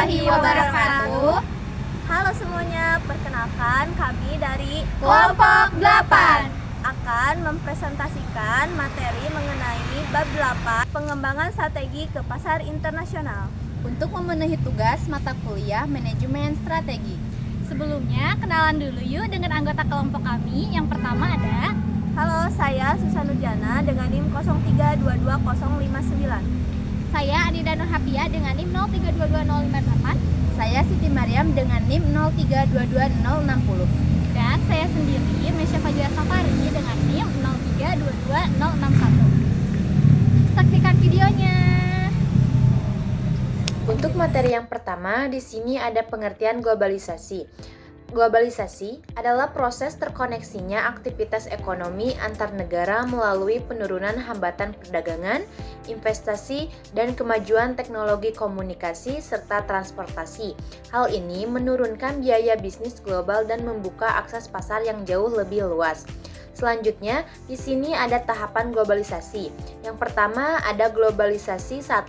warahmatullahi wabarakatuh. Halo semuanya, perkenalkan kami dari Kelompok 8 akan mempresentasikan materi mengenai bab 8 pengembangan strategi ke pasar internasional. untuk memenuhi tugas mata kuliah manajemen strategi. Sebelumnya, kenalan dulu yuk dengan anggota kelompok kami. Yang pertama ada Halo, saya Susanudjana dengan NIM 0322059. saya Anida Nurhapia dengan NIM 0322058. Saya Siti Mariam dengan NIM 0322060. Dan saya sendiri, Mesya Fajra Safari dengan NIM 0322061. Saksikan videonya. Untuk materi yang pertama, di sini ada pengertian globalisasi. Globalisasi adalah proses terkoneksinya aktivitas ekonomi antar negara melalui penurunan hambatan perdagangan, investasi, dan kemajuan teknologi komunikasi serta transportasi. Hal ini menurunkan biaya bisnis global dan membuka akses pasar yang jauh lebih luas. Selanjutnya, di sini ada tahapan globalisasi. Yang pertama ada globalisasi 1.0.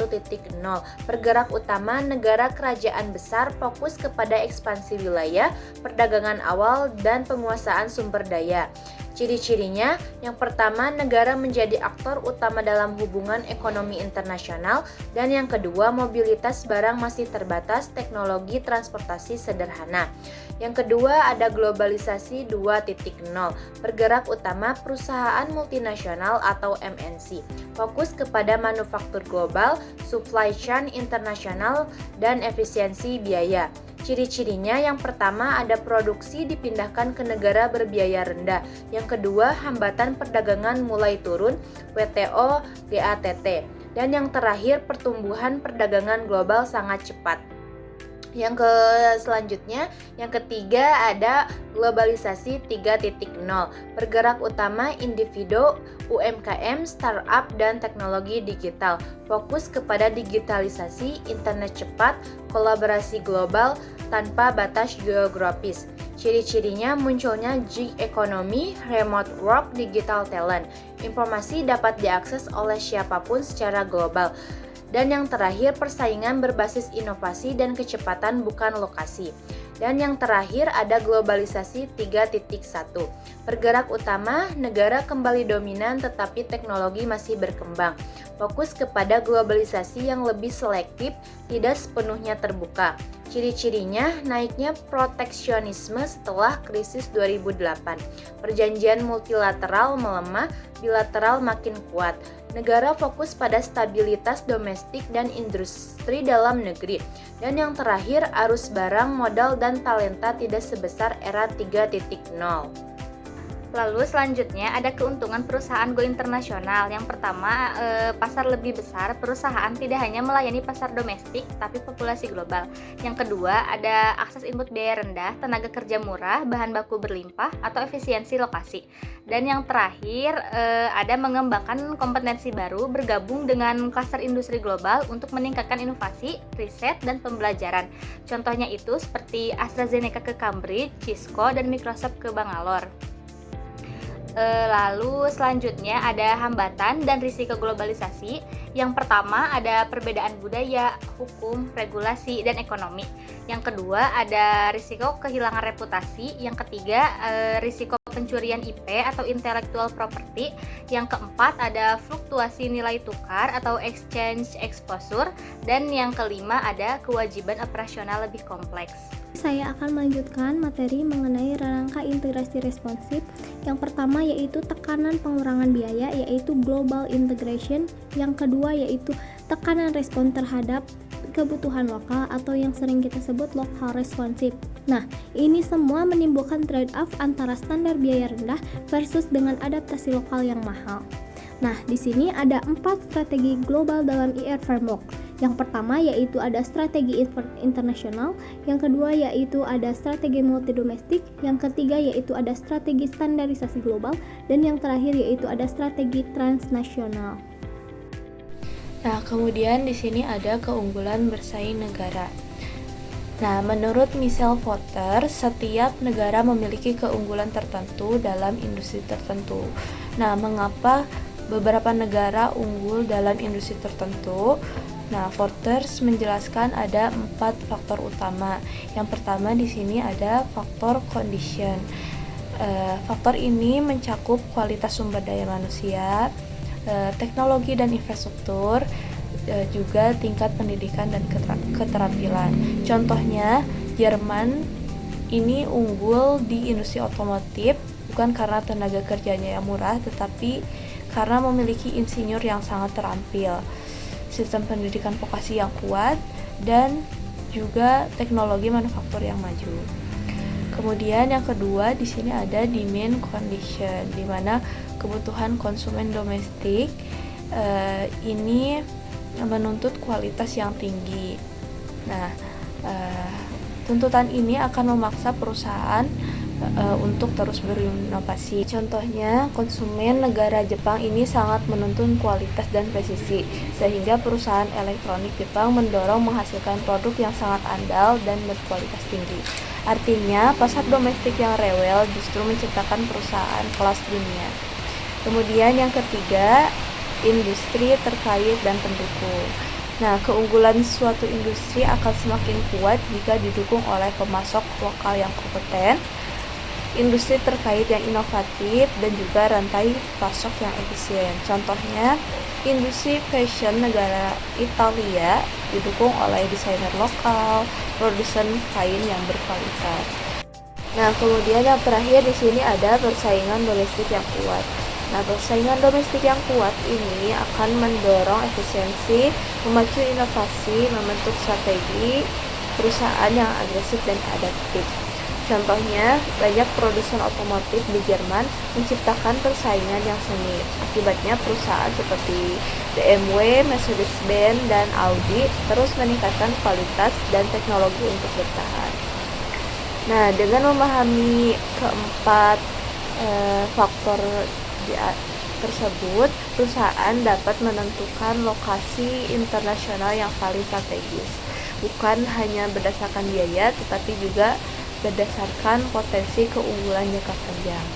Pergerak utama negara kerajaan besar fokus kepada ekspansi wilayah, perdagangan awal, dan penguasaan sumber daya. Ciri-cirinya, yang pertama negara menjadi aktor utama dalam hubungan ekonomi internasional, dan yang kedua mobilitas barang masih terbatas, teknologi transportasi sederhana. Yang kedua ada globalisasi 2.0. Pergerak utama perusahaan multinasional atau MNC, fokus kepada manufaktur global, supply chain internasional, dan efisiensi biaya. Ciri-cirinya yang pertama ada produksi dipindahkan ke negara berbiaya rendah. Yang kedua hambatan perdagangan mulai turun, WTO, GATT. Dan yang terakhir pertumbuhan perdagangan global sangat cepat. Selanjutnya, yang ketiga ada globalisasi 3.0. Pergerak utama individu, UMKM, startup, dan teknologi digital. Fokus kepada digitalisasi, internet cepat, kolaborasi global tanpa batas geografis. Ciri-cirinya munculnya gig economy, remote work, digital talent. Informasi dapat diakses oleh siapapun secara global. Dan yang terakhir persaingan berbasis inovasi dan kecepatan bukan lokasi. Dan yang terakhir ada globalisasi 3.1. Pergerak utama negara kembali dominan tetapi teknologi masih berkembang. Fokus kepada globalisasi yang lebih selektif, tidak sepenuhnya terbuka. Ciri-cirinya naiknya proteksionisme setelah krisis 2008. Perjanjian multilateral melemah, bilateral makin kuat. Negara fokus pada stabilitas domestik dan industri dalam negeri. Dan yang terakhir, arus barang, modal, dan talenta tidak sebesar era 3.0. Lalu selanjutnya ada keuntungan perusahaan go internasional. Yang pertama, pasar lebih besar. Perusahaan tidak hanya melayani pasar domestik, tapi populasi global. Yang kedua, ada akses input biaya rendah, tenaga kerja murah, bahan baku berlimpah, atau efisiensi lokasi. Dan yang terakhir, ada mengembangkan kompetensi baru, bergabung dengan klaster industri global untuk meningkatkan inovasi, riset, dan pembelajaran. Contohnya itu seperti AstraZeneca ke Cambridge, Cisco, dan Microsoft ke Bangalore. Lalu selanjutnya ada hambatan dan risiko globalisasi. Yang pertama ada perbedaan budaya, hukum, regulasi, dan ekonomi. Yang kedua ada risiko kehilangan reputasi. Yang ketiga risiko pencurian IP atau intellectual property. Yang keempat ada fluktuasi nilai tukar atau exchange exposure. Dan yang kelima ada kewajiban operasional lebih kompleks. Saya akan melanjutkan materi mengenai rangka integrasi responsif. Yang pertama yaitu tekanan pengurangan biaya, yaitu global integration. Yang kedua yaitu tekanan respon terhadap kebutuhan lokal atau yang sering kita sebut local responsive. Nah, ini semua menimbulkan trade-off antara standar biaya rendah versus dengan adaptasi lokal yang mahal. Nah, di sini ada 4 strategi global dalam IR framework. Yang pertama yaitu ada strategi internasional, yang kedua yaitu ada strategi multidomestik, yang ketiga yaitu ada strategi standarisasi global, dan yang terakhir yaitu ada strategi transnasional. Nah, kemudian di sini ada keunggulan bersaing negara. Nah, menurut Michel Porter, setiap negara memiliki keunggulan tertentu dalam industri tertentu. Nah, mengapa beberapa negara unggul dalam industri tertentu? Nah, Forters menjelaskan ada 4 faktor utama. Yang pertama di sini ada faktor condition. Faktor ini mencakup kualitas sumber daya manusia, teknologi dan infrastruktur, juga tingkat pendidikan dan keterampilan. Contohnya, Jerman ini unggul di industri otomotif bukan karena tenaga kerjanya yang murah, tetapi karena memiliki insinyur yang sangat terampil, sistem pendidikan vokasi yang kuat, dan juga teknologi manufaktur yang maju. Kemudian yang kedua di sini ada demand condition, di mana kebutuhan konsumen domestik ini menuntut kualitas yang tinggi. Nah, tuntutan ini akan memaksa perusahaan untuk terus berinovasi. Contohnya, konsumen negara Jepang ini sangat menuntut kualitas dan presisi, sehingga perusahaan elektronik Jepang mendorong menghasilkan produk yang sangat andal dan berkualitas tinggi. Artinya, pasar domestik yang rewel justru menciptakan perusahaan kelas dunia. Kemudian yang ketiga, industri terkait dan pendukung. Nah, keunggulan suatu industri akan semakin kuat jika didukung oleh pemasok lokal yang kompeten, industri terkait yang inovatif, dan juga rantai pasok yang efisien. Contohnya, industri fashion negara Italia didukung oleh desainer lokal, produsen kain yang berkualitas. Nah, kemudian yang terakhir di sini ada persaingan domestik yang kuat. Nah, persaingan domestik yang kuat ini akan mendorong efisiensi, memacu inovasi, membentuk strategi perusahaan yang agresif dan adaptif. Contohnya, banyak produsen otomotif di Jerman menciptakan persaingan yang sengit. Akibatnya, perusahaan seperti BMW, Mercedes-Benz, dan Audi terus meningkatkan kualitas dan teknologi untuk bertahan. Nah, dengan memahami keempat faktor tersebut, perusahaan dapat menentukan lokasi internasional yang paling strategis, bukan hanya berdasarkan biaya, tetapi juga berdasarkan potensi keunggulan jangka panjang.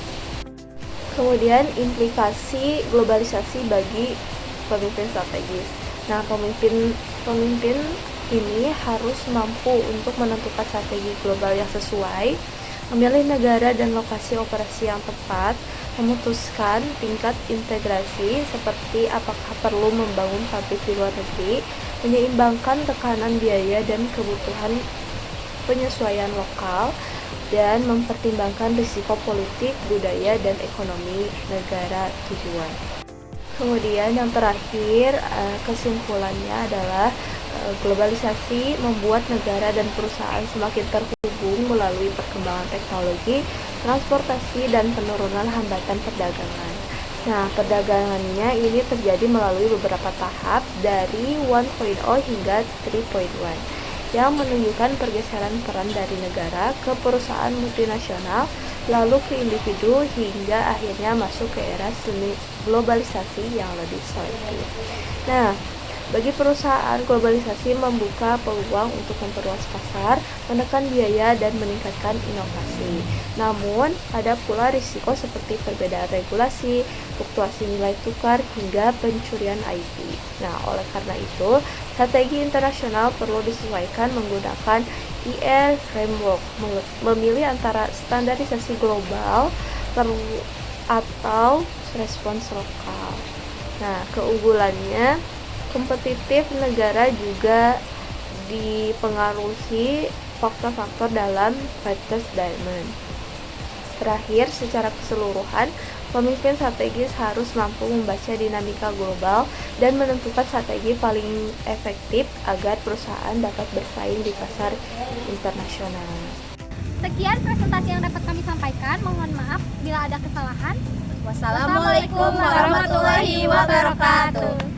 Kemudian implikasi globalisasi bagi pemimpin strategis. Nah, pemimpin ini harus mampu untuk menentukan strategi global yang sesuai, memilih negara dan lokasi operasi yang tepat, memutuskan tingkat integrasi seperti apakah perlu membangun pabrik di luar negeri, menyeimbangkan tekanan biaya dan kebutuhan penyesuaian lokal, dan mempertimbangkan risiko politik, budaya, dan ekonomi negara tujuan. Kemudian yang terakhir, kesimpulannya adalah globalisasi membuat negara dan perusahaan semakin terhubung melalui perkembangan teknologi, transportasi, dan penurunan hambatan perdagangan. Nah, perdagangannya ini terjadi melalui beberapa tahap dari 1.0 hingga 3.1 yang menunjukkan pergeseran peran dari negara ke perusahaan multinasional, lalu ke individu, hingga akhirnya masuk ke era semi globalisasi yang lebih selektif. Nah, bagi perusahaan, globalisasi membuka peluang untuk memperluas pasar, menekan biaya, dan meningkatkan inovasi. Namun, ada pula risiko seperti perbedaan regulasi, fluktuasi nilai tukar, hingga pencurian IP. Nah, oleh karena itu, strategi internasional perlu disesuaikan menggunakan IR framework, memilih antara standarisasi global atau respons lokal. Nah, keunggulannya, kompetitif negara juga dipengaruhi faktor-faktor dalam Factors Diamond. Terakhir, secara keseluruhan, pemimpin strategis harus mampu membaca dinamika global dan menentukan strategi paling efektif agar perusahaan dapat bersaing di pasar internasional. Sekian presentasi yang dapat kami sampaikan. Mohon maaf bila ada kesalahan. Wassalamualaikum warahmatullahi wabarakatuh.